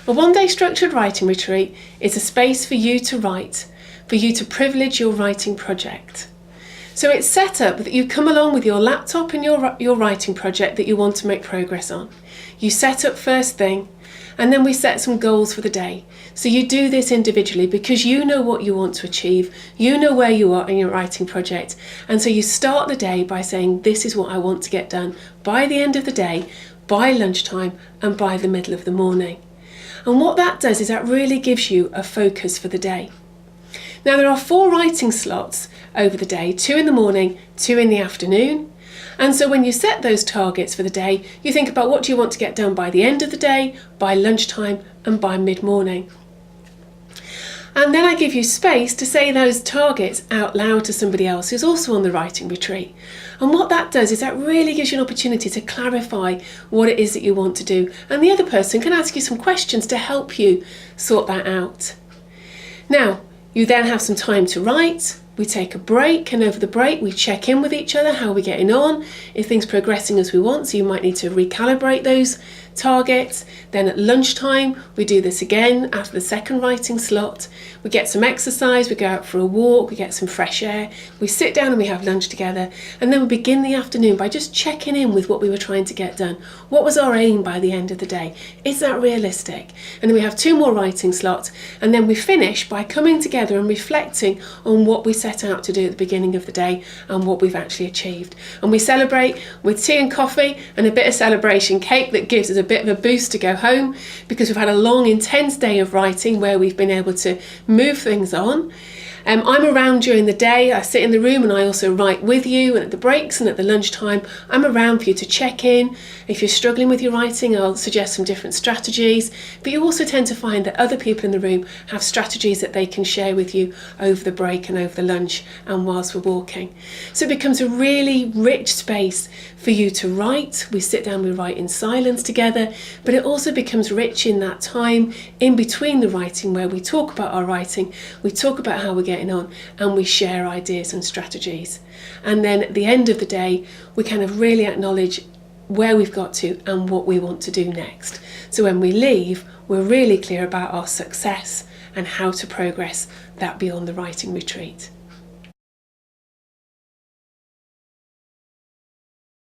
A one-day structured writing retreat is a space for you to write, for you to privilege your writing project. So it's set up that you come along with your laptop and your writing project that you want to make progress on. You set up first thing, and then we set some goals for the day. So you do this individually because you know what you want to achieve, you know where you are in your writing project, and so you start the day by saying, this is what I want to get done by the end of the day, by lunchtime, and by the middle of the morning. And what that does is that really gives you a focus for the day. Now there are 4 writing slots over the day, 2 in the morning, 2 in the afternoon. And so when you set those targets for the day, you think about what do you want to get done by the end of the day, by lunchtime, and by mid-morning. And then I give you space to say those targets out loud to somebody else who's also on the writing retreat. And what that does is that really gives you an opportunity to clarify what it is that you want to do. And the other person can ask you some questions to help you sort that out. Now, you then have some time to write. We take a break, and over the break we check in with each other, how are we getting on, if things are progressing as we want, so you might need to recalibrate those targets. Then at lunchtime we do this again after the second writing slot. We get some exercise, we go out for a walk, we get some fresh air, we sit down and we have lunch together, and then we begin the afternoon by just checking in with what we were trying to get done. What was our aim by the end of the day? Is that realistic? And then we have 2 more writing slots, and then we finish by coming together and reflecting on what we set out to do at the beginning of the day and what we've actually achieved. And we celebrate with tea and coffee and a bit of celebration cake that gives us a bit of a boost to go home, because we've had a long, intense day of writing where we've been able to move things on. I'm around during the day, I sit in the room and I also write with you, and at the breaks and at the lunchtime I'm around for you to check in. If you're struggling with your writing, I'll suggest some different strategies, but you also tend to find that other people in the room have strategies that they can share with you over the break and over the lunch and whilst we're walking. So it becomes a really rich space for you to write. We sit down, we write in silence together, but it also becomes rich in that time in between the writing where we talk about our writing, we talk about how we're getting on, and we share ideas and strategies. And then at the end of the day, we kind of really acknowledge where we've got to and what we want to do next. So when we leave, we're really clear about our success and how to progress that beyond the writing retreat.